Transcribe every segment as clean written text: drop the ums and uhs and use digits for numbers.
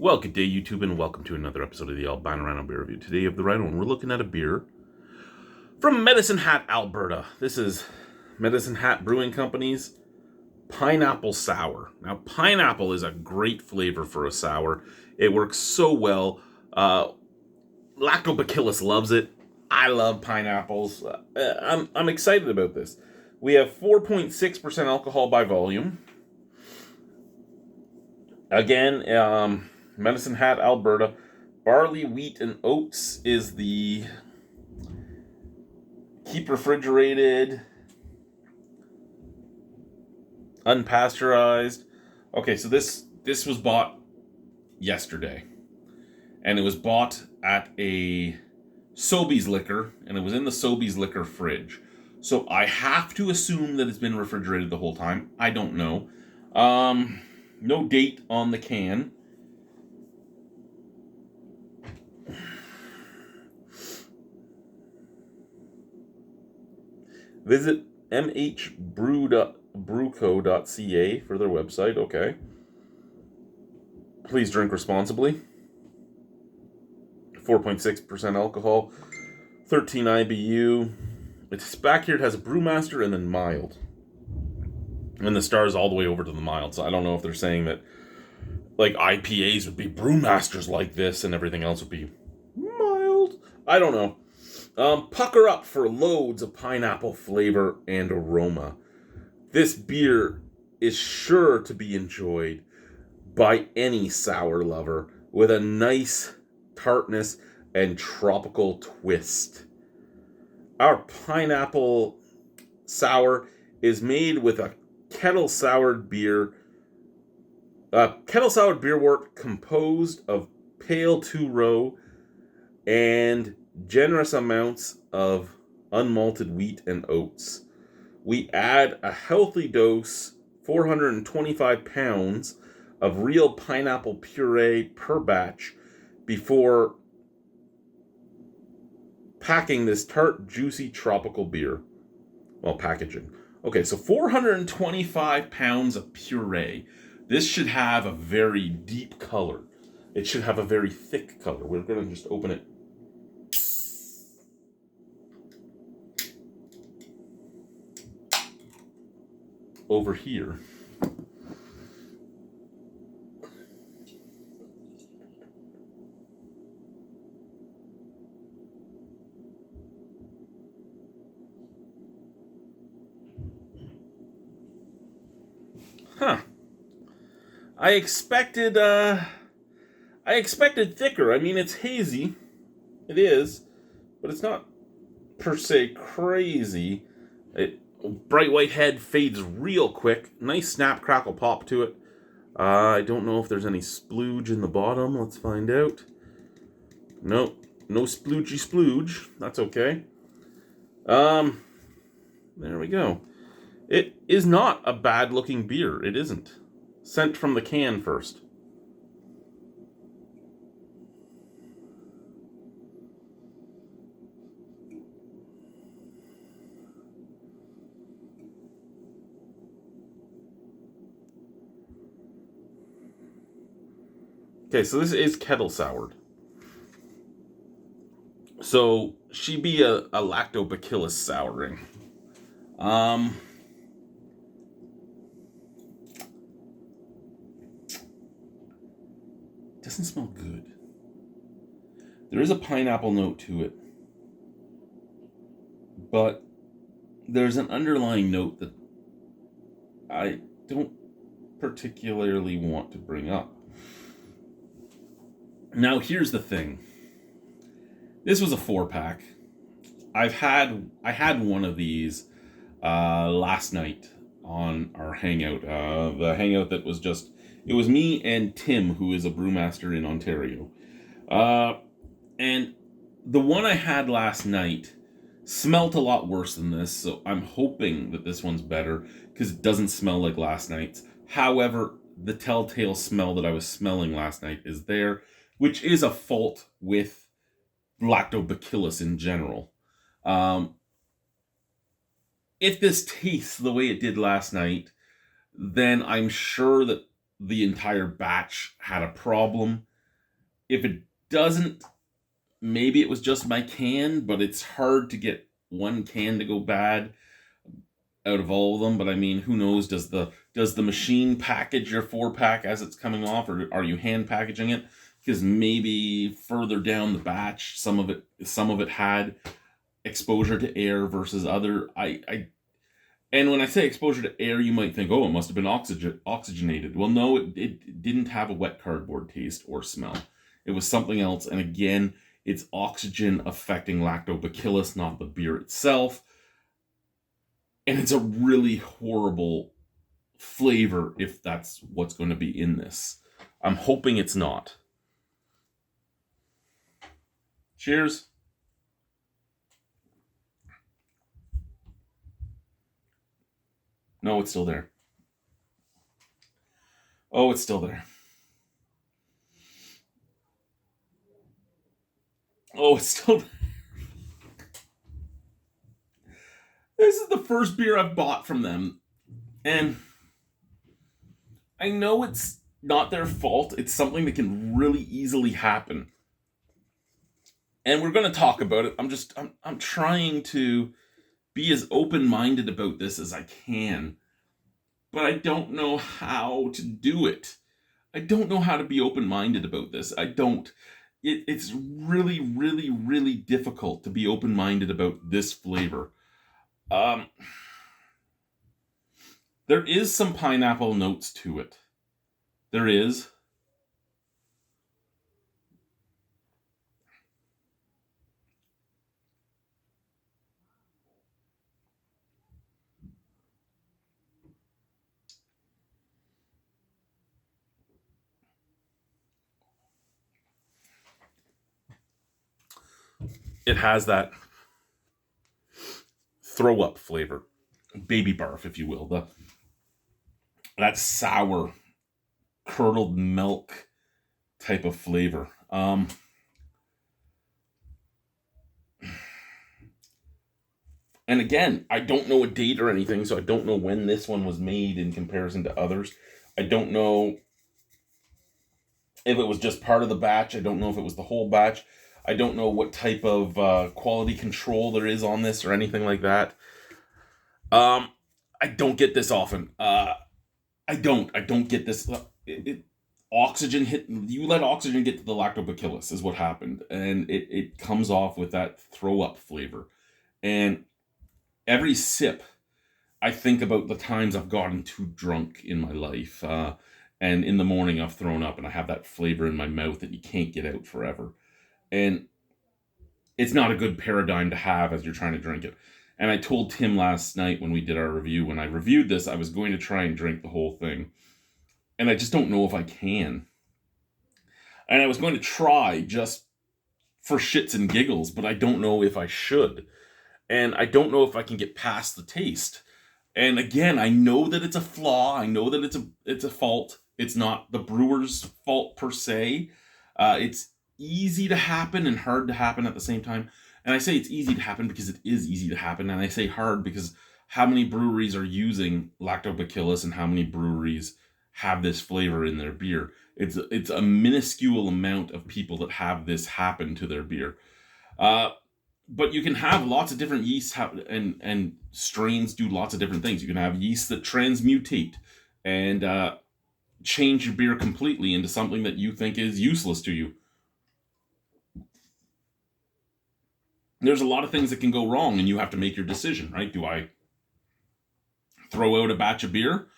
Well, good day, YouTube, and welcome to another episode of the Albino Rhino Beer Review. Today of the Rhino, and we're looking at a beer from Medicine Hat, Alberta. This is Medicine Hat Brewing Company's Pineapple Sour. Now, pineapple is a great flavor for a sour. It works so well. Lactobacillus loves it. I love pineapples. I'm excited about this. We have 4.6% alcohol by volume. Again, Medicine Hat, Alberta. Barley, wheat, and oats is the keep refrigerated, unpasteurized. Okay, so this was bought yesterday, and it was bought at a Sobeys liquor, and it was in the Sobeys liquor fridge. So I have to assume that it's been refrigerated the whole time. I don't know. No date on the can. Visit mhbrewco.ca for their website. Okay. Please drink responsibly. 4.6% alcohol, 13 IBU. It's back here. It has a brewmaster and then mild. And the star is all the way over to the mild. So I don't know if they're saying that like IPAs would be brewmasters like this and everything else would be mild. I don't know. Pucker up for loads of pineapple flavor and aroma. This beer is sure to be enjoyed by any sour lover with a nice tartness and tropical twist. Our pineapple sour is made with a kettle soured beer wort composed of pale two-row and generous amounts of unmalted wheat and oats. We add a healthy dose, 425 pounds, of real pineapple puree per batch before packing this tart, juicy, tropical beer. Well, packaging. Okay, so 425 pounds of puree. This should have a very deep color. It should have a very thick color. We're going to just open it. Over here. Huh. I expected thicker. I mean, it's hazy. It is, but it's not per se crazy. Bright white head fades real quick. Nice snap, crackle, pop to it. I don't know if there's any splooge in the bottom. Let's find out. Nope, no sploogey splooge. That's okay. There we go. It is not a bad looking beer. It isn't. Sent from the can first. Okay, so this is kettle soured. So she be a lactobacillus souring. Doesn't smell good. There is a pineapple note to it, but there's an underlying note that I don't particularly want to bring up. Now, here's the thing. This was a 4-pack. I had one of these last night on our hangout. The hangout that was just, it was me and Tim, who is a brewmaster in Ontario. And the one I had last night smelt a lot worse than this, so I'm hoping that this one's better because it doesn't smell like last night's. However, the telltale smell that I was smelling last night is there, which is a fault with lactobacillus in general. If this tastes the way it did last night, then I'm sure that the entire batch had a problem. If it doesn't, maybe it was just my can, but it's hard to get one can to go bad out of all of them. But I mean, who knows? Does the machine package your 4-pack as it's coming off, or are you hand packaging it? Because maybe further down the batch, some of it had exposure to air versus other. And when I say exposure to air, you might think, oh, it must have been oxygenated. Well, no, it didn't have a wet cardboard taste or smell. It was something else. And again, it's oxygen affecting lactobacillus, not the beer itself. And it's a really horrible flavor if that's what's going to be in this. I'm hoping it's not. Cheers. No, it's still there. Oh, it's still there. Oh, it's still there. This is the first beer I've bought from them. And I know it's not their fault. It's something that can really easily happen. And we're going to talk about it. I'm trying to be as open-minded about this as I can. But I don't know how to do it. I don't know how to be open-minded about this. I don't. It's really, really, really difficult to be open-minded about this flavor. There is some pineapple notes to it. There is. It has that throw up flavor, baby barf, if you will. That sour, curdled milk type of flavor. And again, I don't know a date or anything, so I don't know when this one was made in comparison to others. I don't know if it was just part of the batch. I don't know if it was the whole batch. I don't know what type of quality control there is on this or anything like that. I don't get this often. I don't get this. Oxygen hit. You let oxygen get to the lactobacillus is what happened, and it comes off with that throw up flavor. And every sip, I think about the times I've gotten too drunk in my life, and in the morning I've thrown up, and I have that flavor in my mouth that you can't get out forever. And it's not a good paradigm to have as you're trying to drink it. And I told Tim last night when we did our review, when I reviewed this, I was going to try and drink the whole thing. And I just don't know if I can. And I was going to try just for shits and giggles, but I don't know if I should. And I don't know if I can get past the taste. And again, I know that it's a flaw. I know that it's a fault. It's not the brewer's fault per se. It's easy to happen and hard to happen at the same time. And I say it's easy to happen because it is easy to happen. And I say hard because how many breweries are using lactobacillus and how many breweries have this flavor in their beer? It's a minuscule amount of people that have this happen to their beer. But you can have lots of different yeasts and strains do lots of different things. You can have yeasts that transmutate and change your beer completely into something that you think is useless to you. There's a lot of things that can go wrong, and you have to make your decision, right? Do I throw out a batch of beer,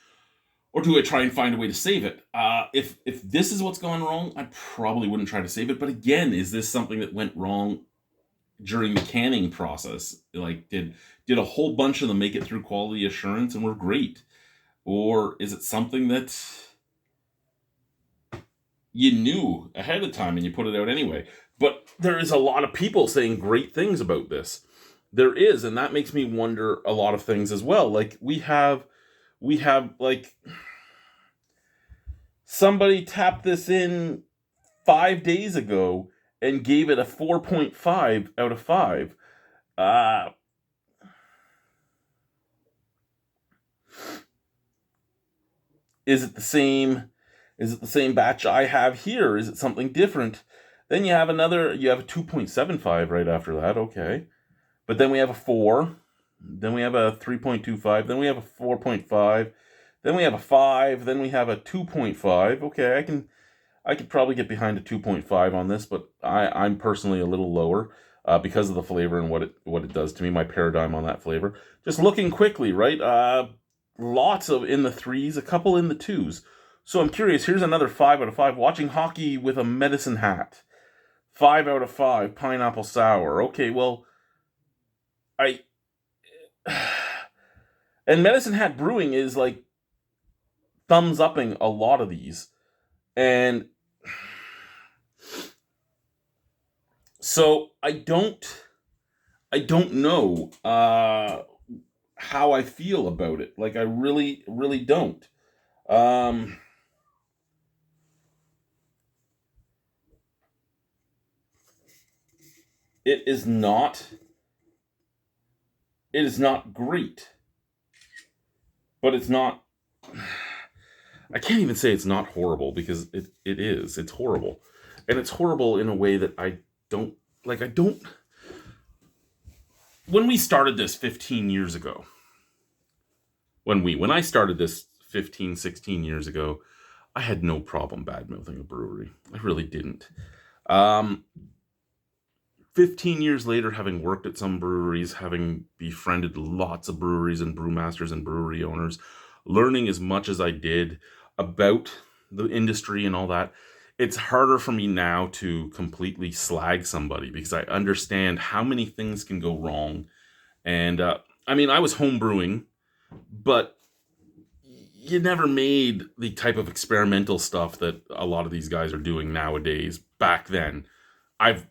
or do I try and find a way to save it? If this is what's gone wrong, I probably wouldn't try to save it. But again, is this something that went wrong during the canning process? Like, did a whole bunch of them make it through quality assurance and were great? Or is it something that you knew ahead of time and you put it out anyway? But there is a lot of people saying great things about this. There is, and that makes me wonder a lot of things as well. Like we have like somebody tapped this in 5 days ago and gave it a 4.5 out of 5. Is it the same? Is it the same batch I have here? Is it something different? Then you have a 2.75 right after that, okay. But then we have a 4, then we have a 3.25, then we have a 4.5, then we have a 5, then we have a 2.5. Okay, I could probably get behind a 2.5 on this, but I'm personally a little lower because of the flavor and what it does to me, my paradigm on that flavor. Just looking quickly, right? Lots of in the 3s, a couple in the 2s. So I'm curious, here's another 5 out of 5. Watching hockey with a medicine hat. 5 out of 5, pineapple sour. Okay, well, and Medicine Hat Brewing is like thumbs upping a lot of these. And so I don't know how I feel about it. Like I really, really don't. It is not great. But it's not, I can't even say it's not horrible, because it is. It's horrible. And it's horrible in a way that when we started this 15 years ago, when I started this 15, 16 years ago, I had no problem bad-mouthing a brewery. I really didn't. 15 years later, having worked at some breweries, having befriended lots of breweries and brewmasters and brewery owners, learning as much as I did about the industry and all that, it's harder for me now to completely slag somebody, because I understand how many things can go wrong. And I mean, I was home brewing, but you never made the type of experimental stuff that a lot of these guys are doing nowadays. Back then, I've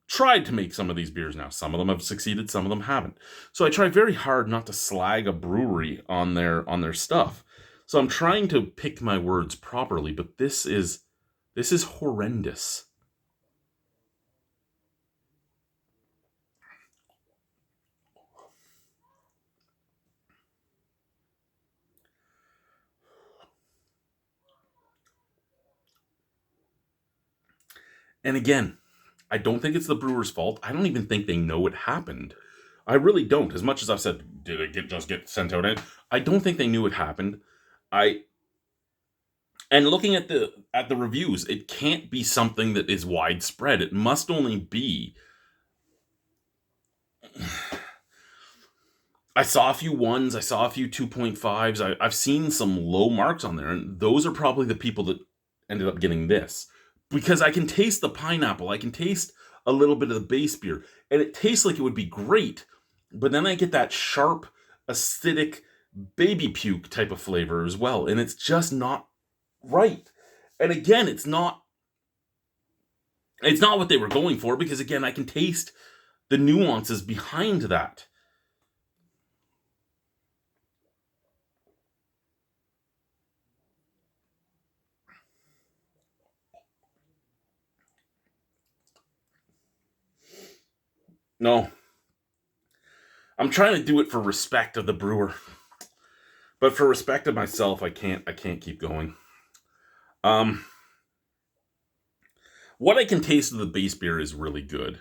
tried to make some of these beers now. Some of them have succeeded, some of them haven't. So I try very hard not to slag a brewery on their stuff. So I'm trying to pick my words properly, but this is horrendous. And again, I don't think it's the brewer's fault. I don't even think they know it happened. I really don't. As much as I've said, did it just get sent out? I don't think they knew it happened. And looking at the reviews, it can't be something that is widespread. It must only be. I saw a few 1s, I saw a few 2.5s. I've seen some low marks on there, and those are probably the people that ended up getting this. Because I can taste the pineapple, I can taste a little bit of the base beer, and it tastes like it would be great, but then I get that sharp, acidic baby puke type of flavor as well, and it's just not right. And again, it's not what they were going for, because again, I can taste the nuances behind that. No. I'm trying to do it for respect of the brewer. But for respect of myself, I can't keep going. What I can taste of the base beer is really good.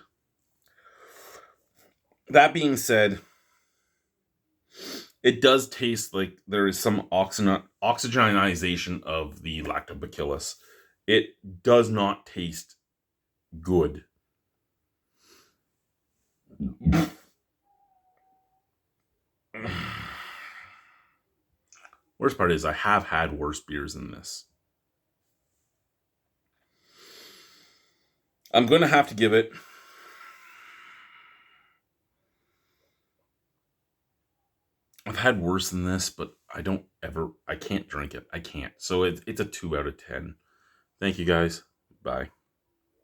That being said, it does taste like there is some oxygenization of the lactobacillus. It does not taste good. Worst part is I have had worse beers than this. I'm going to have to give it I've had worse than this, but I can't drink it. I can't. So it's a 2 out of 10. Thank you guys. Bye.